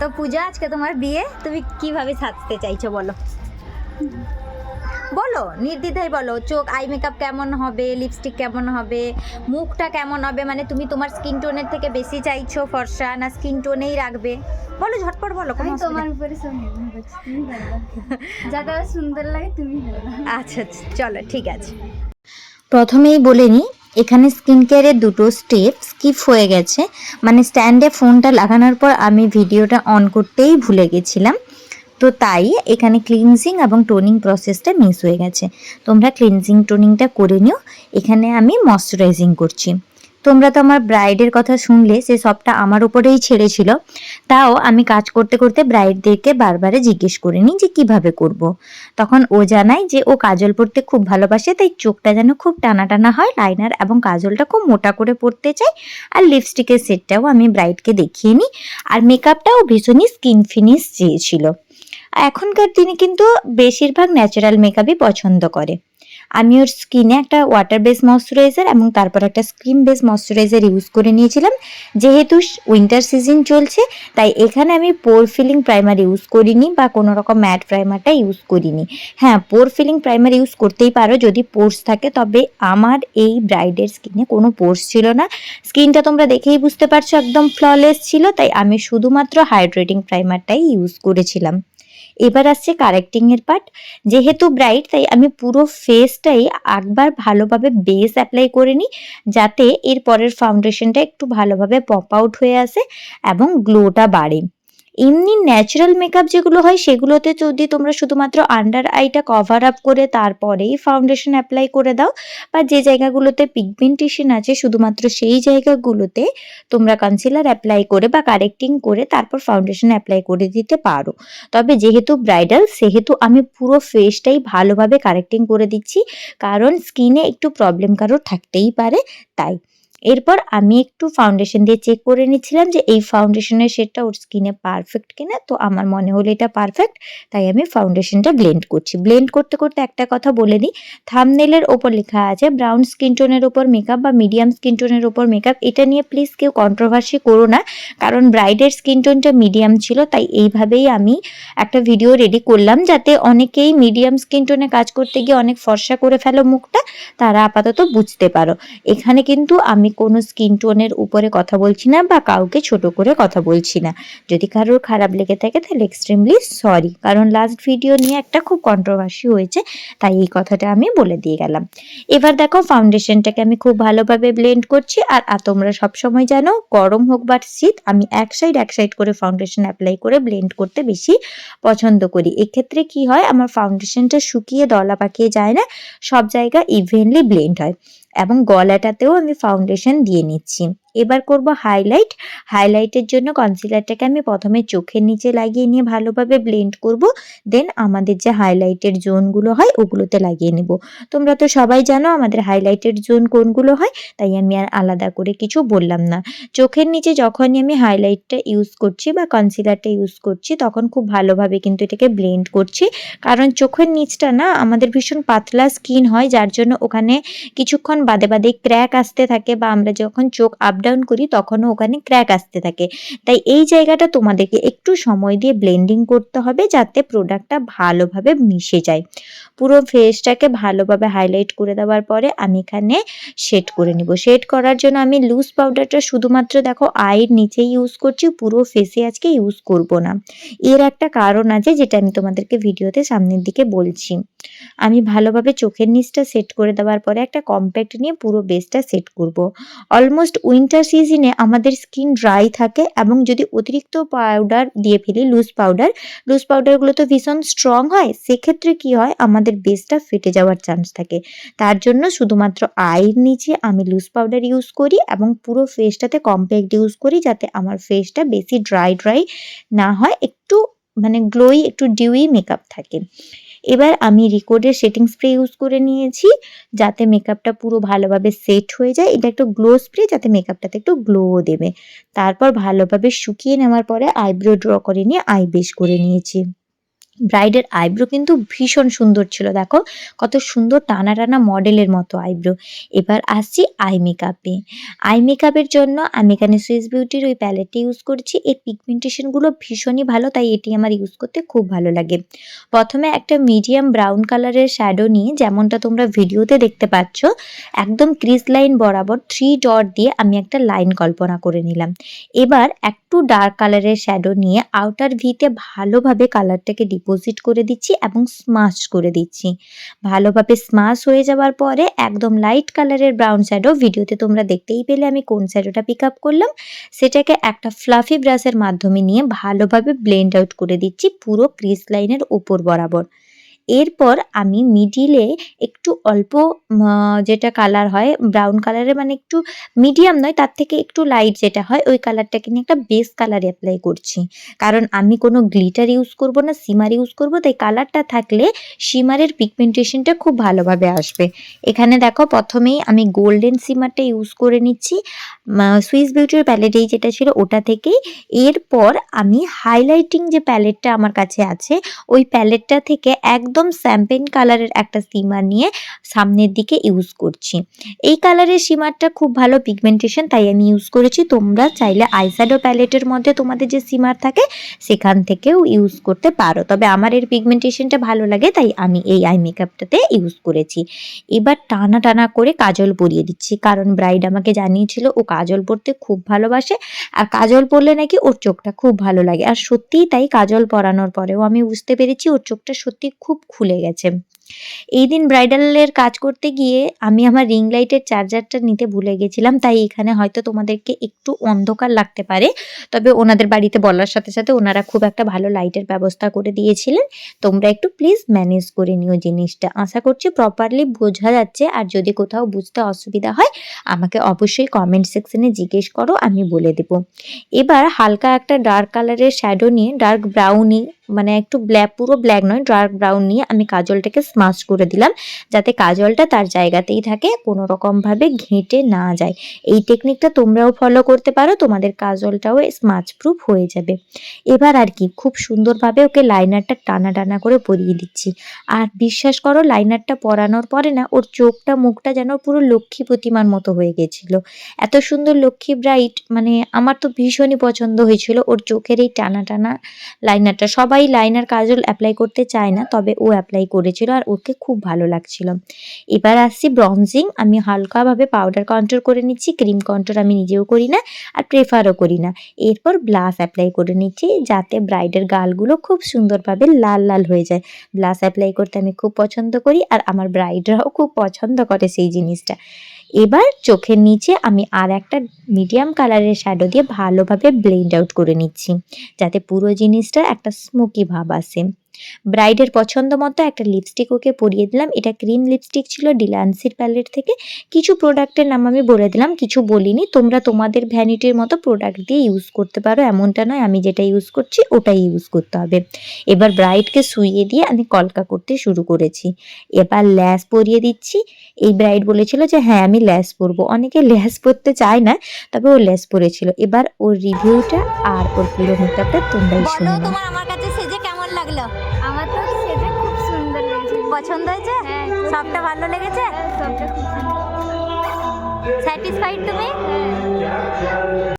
তো পূজা, আজকে তোমার বিয়ে, তুমি কিভাবে সাজতে চাইছো বলো? বলো, নির্দ্বিধায় বলো। চোখ, আই মেকআপ কেমন হবে, লিপস্টিক কেমন হবে, মুখটা কেমন হবে, মানে তুমি তোমার স্কিন টোনের থেকে বেশি চাইছো ফর্সা না স্কিন টোনেই রাখবে? বলো, ঝটপট বলো। আমি তোমার উপরে সব নির্ভর করছি, তুমি বলো যাতে সুন্দর লাগে তুমি বলো। আচ্ছা আচ্ছা, চলো ঠিক আছে। প্রথমেই বলে নিই, এখানে স্কিন কেয়ারের দুটো স্টেপ স্কিপ হয়ে গেছে। মানে স্ট্যান্ডে ফোনটা লাগানোর পর আমি ভিডিওটা অন করতেই ভুলে গেছিলাম, তো তাই এখানে ক্লিনজিং এবং টোনিং প্রসেসটা মিস হয়ে গেছে। তোমরা ক্লিনজিং টোনিংটা করে নিও। এখানে আমি ময়শ্চারাইজিং করছি। তোমরা তো আমার ব্রাইডের কথা শুনলে, সে সবটা আমার উপরেই ছেড়েছিল। তাও আমি কাজ করতে করতে ব্রাইডদেরকে বারবারে জিজ্ঞেস করে নিই যে কিভাবে করব। তখন ও জানায় যে ও কাজল পরতে খুব ভালোবাসে, তাই চোখটা যেন খুব টানা টানা হয়, লাইনার এবং কাজলটা খুব মোটা করে পরতে চাই। আর লিপস্টিকের সেটটাও আমি ব্রাইডকে দেখিয়ে নিই। আর মেকআপটাও ভীষণই স্কিন ফিনিশ চেয়েছিল। এখনকার দিনে কিন্তু বেশিরভাগ ন্যাচারাল মেকআপই পছন্দ করে। আমি ওর স্কিনে একটা ওয়াটার বেস ময়শ্চারাইজার এবং তারপর একটা স্ক্রিন বেস ময়শ্চারাইজার ইউজ করে নিয়েছিলাম। যেহেতু উইন্টার সিজন চলছে, তাই এখানে আমি পোর ফিলিং প্রাইমার ইউজ করিনি বা কোনো রকম ম্যাট প্রাইমারটা ইউজ করিনি। হ্যাঁ, পোর ফিলিং প্রাইমার ইউজ করতেই পারো যদি পোর্স থাকে, তবে আমার এই ব্রাইডের স্কিনে কোনো পোর্স ছিল না। স্কিনটা তোমরা দেখেই বুঝতে পারছো একদম ফ্ললেস ছিল, তাই আমি শুধুমাত্র হাইড্রেটিং প্রাইমারটাই ইউজ করেছিলাম। এবার আসছে কারেক্টিং এর পার্ট। যেহেতু ব্রাইট, তাই আমি পুরো ফেসটাই একবার ভালোভাবে বেস অ্যাপ্লাই করে নিই, যাতে এর পরের ফাউন্ডেশনটা একটু ভালোভাবে পপ আউট হয়ে আসে এবং গ্লোটা বাড়ে। এমনি ন্যাচারাল মেকআপ যেগুলো হয় সেগুলোতে যদি তোমরা শুধুমাত্র আন্ডার আইটা কভার আপ করে তারপরেই ফাউন্ডেশন অ্যাপ্লাই করে দাও, বা যে জায়গাগুলোতে পিগমেন্টেশন আছে শুধুমাত্র সেই জায়গাগুলোতে তোমরা কনসিলার অ্যাপ্লাই করে বা কারেক্টিং করে তারপর ফাউন্ডেশন অ্যাপ্লাই করে দিতে পারো। তবে যেহেতু ব্রাইডাল, সেহেতু আমি পুরো ফেসটাই ভালোভাবে কারেক্টিং করে দিচ্ছি, কারণ স্কিনে একটু প্রবলেম কারোর থাকতেই পারে, তাই। এরপর আমি একটু ফাউন্ডেশন দিয়ে চেক করে নিচ্ছিলাম যে এই ফাউন্ডেশনের শেডটা ওর স্কিনে পারফেক্ট কিনা। তো আমার মনে হলো এটা পারফেক্ট, তাই আমি ফাউন্ডেশনটা ব্লেন্ড করছি। ব্লেন্ড করতে করতে একটা কথা বলে দিই, থাম্বনেলের ওপর লেখা আছে ব্রাউন স্কিন টোনের ওপর মেকআপ বা মিডিয়াম স্কিন টোনের ওপর মেকআপ। এটা নিয়ে প্লিজ কেউ কন্ট্রোভার্সি করো না, কারণ ব্রাইডের স্কিন টোনটা মিডিয়াম ছিল, তাই এইভাবেই আমি একটা ভিডিও রেডি করলাম, যাতে অনেকেই মিডিয়াম স্কিন টোনে কাজ করতে গিয়ে অনেক ফর্সা করে ফেলো মুখটা, তারা আপাতত বুঝতে পারো। এখানে কিন্তু আমি কোনো স্কিন টোনের উপরে কথা বলছি না বা কাউকে ছোট করে কথা বলছি না। যদি কারোর খারাপ লেগে থাকে তাহলে এক্সট্রিমলি সরি, কারণ লাস্ট ভিডিও নিয়ে একটা খুব কন্ট্রোভার্সি হয়েছে, তাই এই কথাটা আমি বলে দিয়ে গেলাম। এবার দেখো, ফাউন্ডেশনটাকে আমি খুব ভালোভাবে ব্লেন্ড করছি। আর তোমরা সবসময় জানো, গরম হোক বা শীত, আমি এক সাইড করে ফাউন্ডেশন অ্যাপ্লাই করে ব্লেন্ড করতে বেশি পছন্দ করি। এক্ষেত্রে কি হয়, আমার ফাউন্ডেশনটা শুকিয়ে দলা পাকিয়ে যায় না, সব জায়গা ইভেনলি ব্লেন্ড হয়। এবং গলাটাতেও আমি ফাউন্ডেশন দিয়ে নিচ্ছি। এবার করব হাইলাইট। হাইলাইটের জন্য কনসিলারটাকে আমি প্রথমে চোখের নিচে লাগিয়ে নিয়ে ভালোভাবে ব্লেন্ড করব, দেন আমাদের যে হাইলাইটের জোনগুলো হয় ওগুলোতে লাগিয়ে নেব। তোমরা তো সবাই জানো আমাদের হাইলাইটের জোন কোনগুলো হয়, তাই আমি আর আলাদা করে কিছু বললাম না। চোখের নিচে যখনই আমি হাইলাইটটা ইউজ করছি বা কনসিলারটা ইউজ করছি, তখন খুব ভালোভাবে কিন্তু এটাকে ব্লেন্ড করছি, কারণ চোখের নিচটা না আমাদের ভীষণ পাতলা স্কিন হয়, যার জন্য ওখানে কিছুক্ষণ বাদে বাদে ক্র্যাক আসতে থাকে, বা আমরা যখন চোখ আপ ডাউন করি তখনও ওখানে ক্র্যাক আসতে থাকে। তাই এই জায়গাটা তোমাদেরকে একটু সময় দিয়ে ব্লেন্ডিং করতে হবে, যাতে প্রোডাক্টটা ভালোভাবে মিশে যায়। পুরো ফেসটাকে ভালোভাবে হাইলাইট করে দেওয়ার পরে আমি এখানে শেড করে নিব। শেড করার জন্য আমি লুজ পাউডারটা শুধুমাত্র দেখো আইয়ের নিচেই ইউজ করছি, পুরো ফেসে আজকে ইউজ করব না। এর একটা কারণ আছে, যেটা আমি তোমাদেরকে ভিডিওতে সামনের দিকে বলছি। আমি ভালোভাবে চোখের নিচটা সেট করে দেওয়ার পরে একটা কম্প্যাক্ট নিয়ে পুরো বেসটা সেট করব। অলমোস্ট উইন্টার সিজনে আমাদের স্কিন ড্রাই থাকে, এবং যদি অতিরিক্ত পাউডার দিয়ে ফেলি, লুজ পাউডারগুলো তো ভীষণ স্ট্রং হয়, সেক্ষেত্রে কি হয় আমাদের বেসটা ফেটে যাওয়ার চান্স থাকে। তার জন্য শুধুমাত্র আইয়ের নিচে আমি লুজ পাউডার ইউজ করি এবং পুরো ফেসটাতে কম্প্যাক্ট ইউজ করি, যাতে আমার ফেসটা বেশি ড্রাই না হয়, একটু মানে গ্লোই, একটু ডিউই মেকআপ থাকে। এবার আমি রিকোডের সেটিং স্প্রে ইউজ করে নিয়েছি, যাতে মেকআপটা পুরো ভালোভাবে সেট হয়ে যায়। এটা একটু গ্লো স্প্রে, যাতে মেকআপটাতে একটু গ্লোও দেবে। তারপর ভালোভাবে শুকিয়ে নেওয়ার পরে আইব্রো ড্র করে নিয়ে আই বেস করে নিয়েছি। ব্রাইডের আইব্রো কিন্তু ভীষণ সুন্দর ছিল, দেখো কত সুন্দর টানা টানা মডেলের মতো আইব্রো। এবার আসছি আই মেকআপে। আই মেকআপের জন্য আমি এখানে সুইস বিউটির ওই প্যালেটটি ইউজ করছি। এর পিগমেন্টেশনগুলো ভীষণই ভালো, তাই এটি আমার ইউজ করতে খুব ভালো লাগে। প্রথমে একটা মিডিয়াম ব্রাউন কালারের শ্যাডো নিয়ে, যেমনটা তোমরা ভিডিওতে দেখতে পাচ্ছ, একদম ক্রিজ লাইন বরাবর 3 ডট দিয়ে আমি একটা লাইন কল্পনা করে নিলাম। এবার একটু ডার্ক কালারের শ্যাডো নিয়ে আউটার ভিতে ভালোভাবে কালারটাকে ডিপোজিট করে দিচ্ছি এবং স্মাশ করে দিচ্ছি। ভালোভাবে স্মাশ হয়ে যাওয়ার পরে একদম লাইট কালারের ব্রাউন শ্যাডো, ভিডিওতে তোমরা দেখতেই পেলে আমি কোন শ্যাডোটা পিক আপ করলাম, সেটাকে একটা ফ্লাফি ব্রাশের মাধ্যমে নিয়ে ভালোভাবে ব্লেন্ড আউট করে দিচ্ছি পুরো ক্রিজ লাইনের উপর বরাবর। এরপর আমি মিডিলে একটু অল্প যেটা কালার হয় ব্রাউন কালারের, মানে একটু মিডিয়াম নয়, তার থেকে একটু লাইট যেটা হয় ওই কালারটাকে নিয়ে একটা বেস কালার অ্যাপ্লাই করছি। কারণ আমি কোনো গ্লিটার ইউজ করব না, শিমার ইউজ করব, তাই কালারটা থাকলে শিমারের পিগমেন্টেশনটা খুব ভালোভাবে আসবে। এখানে দেখো প্রথমেই আমি গোল্ডেন শিমারটা ইউজ করে নিচ্ছি সুইস বিউটির প্যালেটেই যেটা ছিল ওটা থেকেই। এরপর আমি হাইলাইটিং যে প্যালেটটা আমার কাছে আছে ওই প্যালেটটা থেকে একদম শ্যাম্পেন কালারের একটা শিমার নিয়ে সামনের দিকে ইউজ করছি। এই কালারের শিমারটা খুব ভালো পিগমেন্টেশন, তাই আমি ইউজ করেছি। তোমরা চাইলে আইশ্যাডো প্যালেটের মধ্যে তোমাদের যে শিমার থাকে সেখান থেকেও ইউজ করতে পারো, তবে আমার এর পিগমেন্টেশনটা ভালো লাগে তাই আমি এই আই মেকআপটাতে ইউজ করেছি। এবার টানা টানা করে কাজল পরিয়ে দিচ্ছি, কারণ ব্রাইড আমাকে জানিয়েছিল ও কাজল পরতে খুব ভালোবাসে, আর কাজল পরলে নাকি ওর চোখটা খুব ভালো লাগে। আর সত্যিই তাই, কাজল পরানোর পরেও আমি বুঝতে পেরেছি ওর চোখটা সত্যি খুব খুলে গেছে। এই দিন ব্রাইডালের কাজ করতে গিয়ে আমি আমার রিং লাইটের চার্জারটা নিতে ভুলে গেছিলাম, তাই এখানে হয়তো তোমাদেরকে একটু অন্ধকার লাগতে পারে, তবে ওনাদের বাড়িতে বলার সাথে সাথে ওনারা খুব একটা ভালো লাইটের ব্যবস্থা করে দিয়েছিলেন। তোমরা একটু প্লিজ ম্যানেজ করে নিও জিনিসটা, আশা করছি প্রপারলি বোঝা যাচ্ছে। আর যদি কোথাও বুঝতে অসুবিধা হয় আমাকে অবশ্যই কমেন্ট সেকশনে জিজ্ঞেস করো, আমি বলে দেবো। এবার হালকা একটা ডার্ক কালারের শ্যাডো নিয়ে, ডার্ক ব্রাউনি, মানে একটু ব্ল্যাক, পুরো ব্ল্যাক নয়, ডার্ক ব্রাউন নিয়ে আমি কাজলটাকে স্মাশ করে দিলাম, যাতে কাজলটা তার জায়গাতেই থাকে, কোনো রকমভাবে ঘেঁটে না যায়। এই টেকনিকটা তোমরাও ফলো করতে পারো, তোমাদের কাজলটাও স্মাচ প্রুফ হয়ে যাবে। এবার আর কি খুব সুন্দরভাবে ওকে লাইনারটা টানা টানা করে পরিয়ে দিচ্ছি। আর বিশ্বাস করো লাইনারটা পরানোর পরে না ওর চোখটা মুখটা যেন পুরো লক্ষ্মী প্রতিমার মতো হয়ে গেছিল। এত সুন্দর লক্ষ্মী ব্রাইট, মানে আমার তো ভীষণই পছন্দ হয়েছিল ওর চোখের এই টানা টানা লাইনারটা। সবাই লাইনার কাজল অ্যাপ্লাই করতে চায় না, তবে ও অ্যাপ্লাই করেছিল আর ওকে খুব ভালো লাগছিল। এবার আসছি ব্রঞ্জিং। আমি হালকাভাবে পাউডার কন্ট্রোল করে নিচ্ছি, ক্রিম কন্ট্রোল আমি নিজেও করি না আর প্রেফারও করি না। এরপর ব্লাশ অ্যাপ্লাই করে নিচ্ছি, যাতে ব্রাইডের গালগুলো খুব সুন্দরভাবে লাল লাল হয়ে যায়। ব্লাশ অ্যাপ্লাই করতে আমি খুব পছন্দ করি, আর আমার ব্রাইডরাও খুব পছন্দ করে সেই জিনিসটা। এবার চোখের নিচে আমি আর একটা মিডিয়াম কালারের শ্যাডো দিয়ে ভালোভাবে ব্লেন্ড আউট করে নিচ্ছি, যাতে পুরো জিনিসটা একটা স্মোকি ভাব আসে। ব্রাইডের পছন্দ মতো একটা লিপস্টিক ওকে পরিয়ে দিলাম। এটা ক্রিম লিপস্টিক ছিল ডিলান্সির প্যালেট থেকে। কিছু প্রোডাক্টের নাম আমি বলে দিলাম, কিছু বলিনি। তোমরা তোমাদের ভ্যানিটির মতো প্রোডাক্ট দিয়ে ইউজ করতে পারো, এমনটা নয় আমি যেটা ইউজ করছি ওটাই ইউজ করতে হবে। এবার ব্রাইডকে শুইয়ে দিয়ে আমি কলকা করতে শুরু করেছি। এবার ল্যাস পরিয়ে দিচ্ছি। এই ব্রাইড বলেছিল যে হ্যাঁ আমি ল্যাস পরবো, অনেকে ল্যাস পরতে চায় না, তবে ও ল্যাস পরেছিল। এবার ওর রিভিউটা আর ওর পুরো মেকআপটা তোমরাই শুনে নাও। তোমার আমার কাছে সেজে কেমন লাগলো? আমার তো সেটা খুব সুন্দর লেগেছে। পছন্দ হয়েছে? হ্যাঁ, সবটা ভালো লেগেছে? সবটা খুব সুন্দর। স্যাটিসফাইড তুমি? হ্যাঁ।